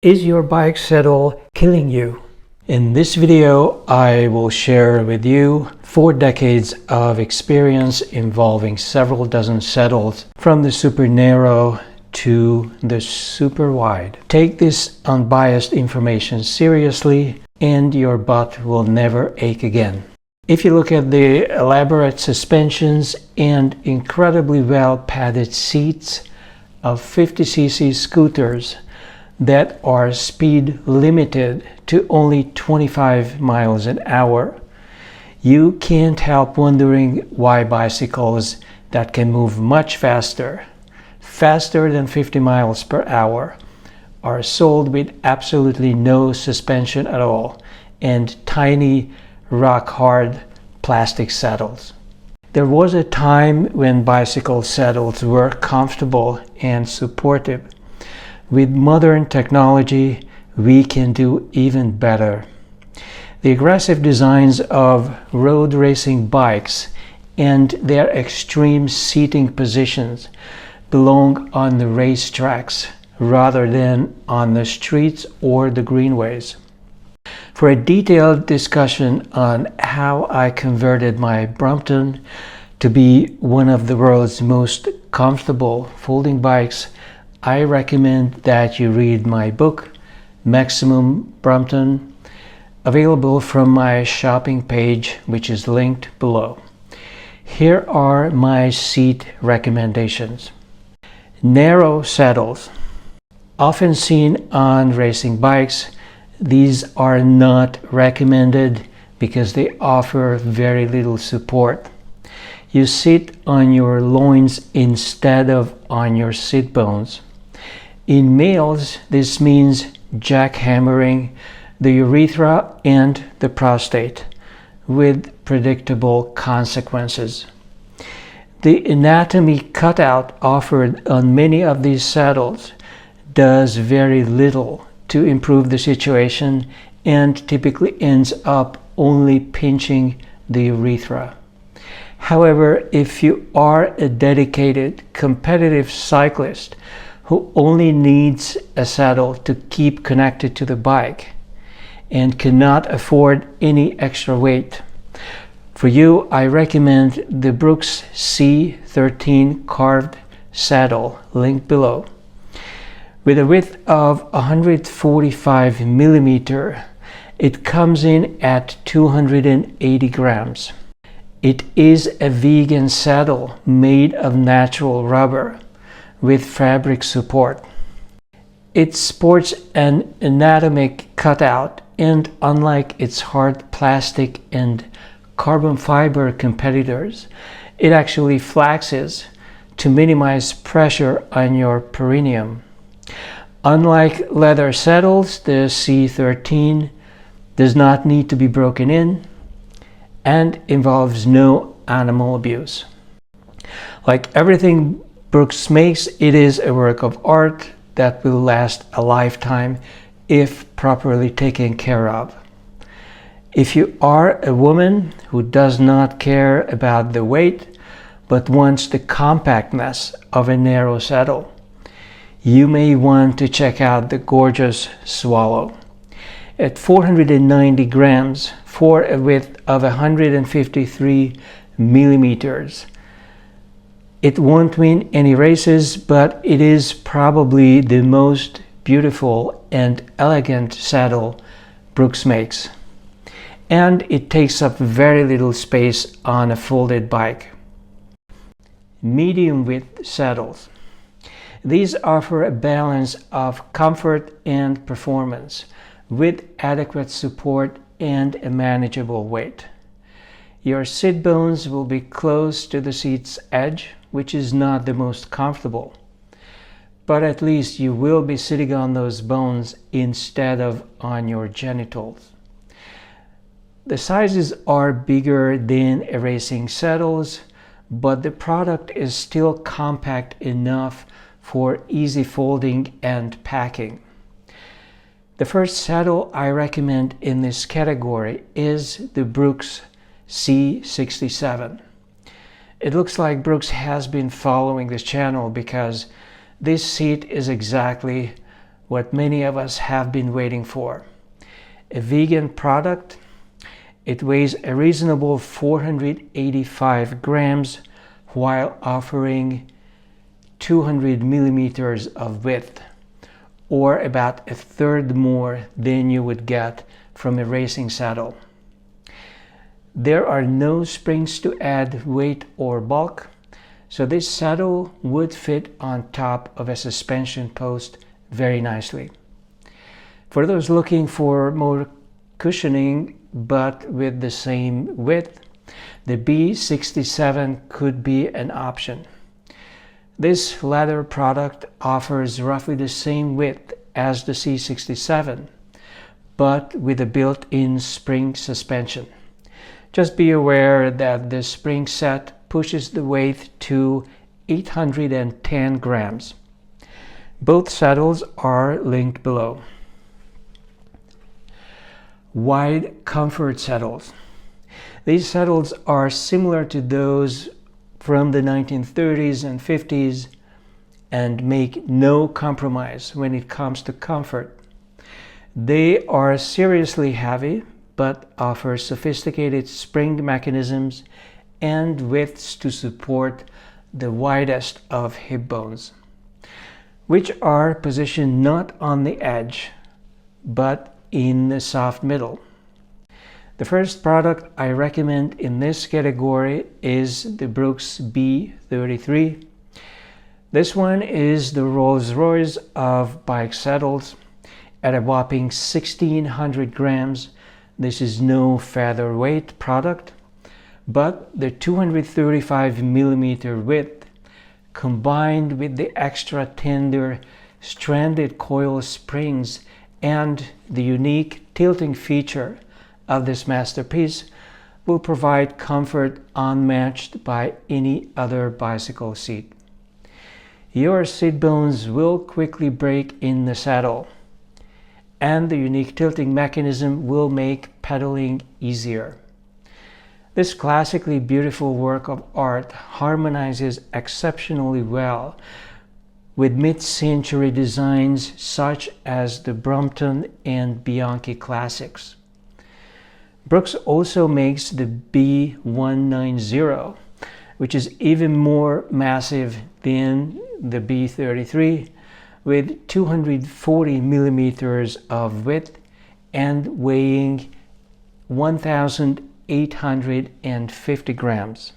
Is your bike saddle killing you? In this video, I will share with you 4 decades of experience involving several dozen saddles from the super narrow to the super wide. Take this unbiased information seriously and your butt will never ache again. If you look at the elaborate suspensions and incredibly well padded seats of 50cc scooters that are speed limited to only 25 miles an hour, you can't help wondering why bicycles that can move much faster than 50 miles per hour, are sold with absolutely no suspension at all and tiny rock-hard plastic saddles. There was a time when bicycle saddles were comfortable and supportive. With modern technology, we can do even better. The aggressive designs of road racing bikes and their extreme seating positions belong on the racetracks rather than on the streets or the greenways. For a detailed discussion on how I converted my Brompton to be one of the world's most comfortable folding bikes, I recommend that you read my book, Maximum Brompton, available from my shopping page, which is linked below. Here are my seat recommendations. Narrow saddles. Often seen on racing bikes, these are not recommended because they offer very little support. You sit on your loins instead of on your sit bones. In males, this means jackhammering the urethra and the prostate with predictable consequences. The anatomy cutout offered on many of these saddles does very little to improve the situation and typically ends up only pinching the urethra. However, if you are a dedicated competitive cyclist who only needs a saddle to keep connected to the bike and cannot afford any extra weight, for you, I recommend the Brooks C13 carved saddle, linked below. With a width of 145 millimeter, it comes in at 280 grams. It is a vegan saddle made of natural rubber with fabric support. It sports an anatomic cutout, and unlike its hard plastic and carbon fiber competitors, it actually flexes to minimize pressure on your perineum. Unlike leather saddles, the C13 does not need to be broken in and involves no animal abuse. Like everything Brooks makes, it is a work of art that will last a lifetime if properly taken care of. If you are a woman who does not care about the weight but wants the compactness of a narrow saddle, you may want to check out the gorgeous Swallow. At 490 grams for a width of 153 millimeters, it won't win any races, but it is probably the most beautiful and elegant saddle Brooks makes. And it takes up very little space on a folded bike. Medium width saddles. These offer a balance of comfort and performance with adequate support and a manageable weight. Your sit bones will be close to the seat's edge, which is not the most comfortable, but at least you will be sitting on those bones instead of on your genitals. The sizes are bigger than racing saddles, but the product is still compact enough for easy folding and packing. The first saddle I recommend in this category is the Brooks C67. It looks like Brooks has been following this channel because this seat is exactly what many of us have been waiting for. A vegan product. It weighs a reasonable 485 grams while offering 200 millimeters of width, or about a third more than you would get from a racing saddle. There are no springs to add weight or bulk, so this saddle would fit on top of a suspension post very nicely. For those looking for more cushioning but with the same width, the B67 could be an option. This leather product offers roughly the same width as the C67, but with a built-in spring suspension. Just be aware that the spring set pushes the weight to 810 grams. Both saddles are linked below. Wide comfort saddles. These saddles are similar to those from the 1930s and 50s and make no compromise when it comes to comfort. They are seriously heavy but offer sophisticated spring mechanisms and widths to support the widest of hip bones, which are positioned not on the edge but in the soft middle. The first product I recommend in this category is the Brooks B33. This one is the Rolls-Royce of bike saddles. At a whopping 1600 grams, this is no featherweight product, but the 235 millimeter width combined with the extra tender stranded coil springs and the unique tilting feature of this masterpiece will provide comfort unmatched by any other bicycle seat. Your seat bones will quickly break in the saddle, and the unique tilting mechanism will make pedaling easier. This classically beautiful work of art harmonizes exceptionally well with mid-century designs such as the Brompton and Bianchi classics. Brooks also makes the B190, which is even more massive than the B33, with 240 millimeters of width and weighing 1,850 grams.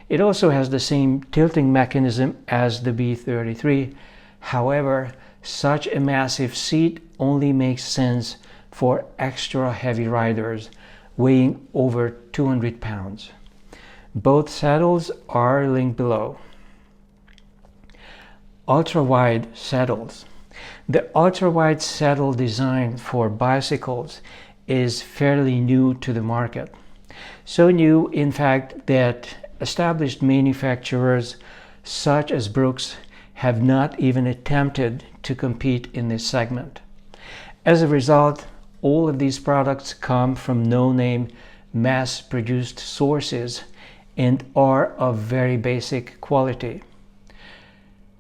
It also has the same tilting mechanism as the B33. However, such a massive seat only makes sense for extra heavy riders weighing over 200 pounds. Both saddles are linked below. Ultra-wide saddles. The ultra-wide saddle design for bicycles is fairly new to the market. So new, in fact, that established manufacturers such as Brooks have not even attempted to compete in this segment. As a result, all of these products come from no-name, mass-produced sources and are of very basic quality.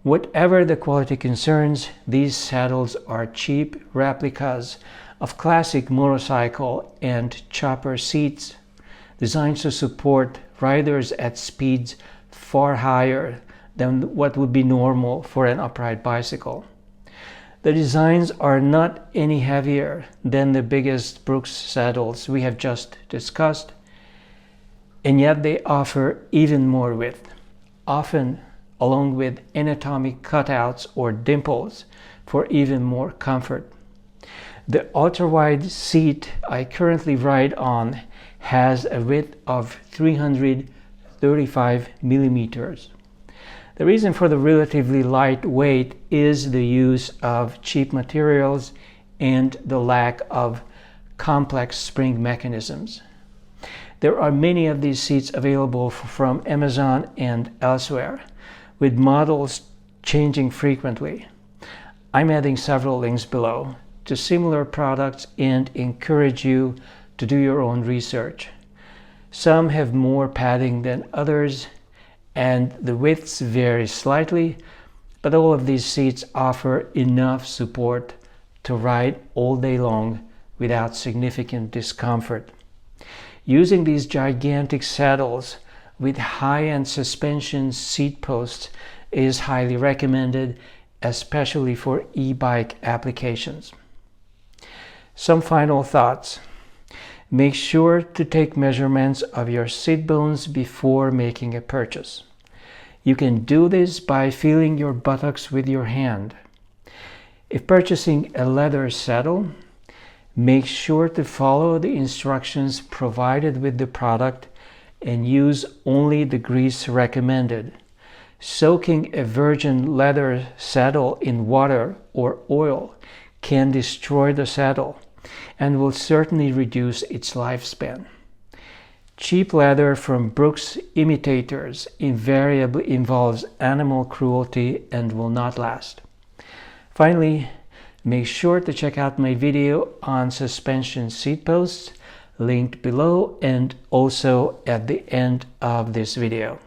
Whatever the quality concerns, these saddles are cheap replicas of classic motorcycle and chopper seats designed to support riders at speeds far higher than what would be normal for an upright bicycle. The designs are not any heavier than the biggest Brooks saddles we have just discussed, and yet they offer even more width, often along with anatomic cutouts or dimples for even more comfort. The ultra-wide seat I currently ride on has a width of 335 millimeters. The reason for the relatively light weight is the use of cheap materials and the lack of complex spring mechanisms. There are many of these seats available from Amazon and elsewhere, with models changing frequently. I'm adding several links below to similar products and encourage you to do your own research. Some have more padding than others, and the widths vary slightly. but all of these seats offer enough support to ride all day long without significant discomfort. Using these gigantic saddles with high-end suspension seat posts is highly recommended, especially for e-bike applications. Some final thoughts. Make sure to take measurements of your seat bones before making a purchase. You can do this by feeling your buttocks with your hand. If purchasing a leather saddle, make sure to follow the instructions provided with the product and use only the grease recommended. Soaking a virgin leather saddle in water or oil can destroy the saddle and will certainly reduce its lifespan. Cheap leather from Brooks imitators invariably involves animal cruelty and will not last. Finally, make sure to check out my video on suspension seat posts, linked below and also at the end of this video.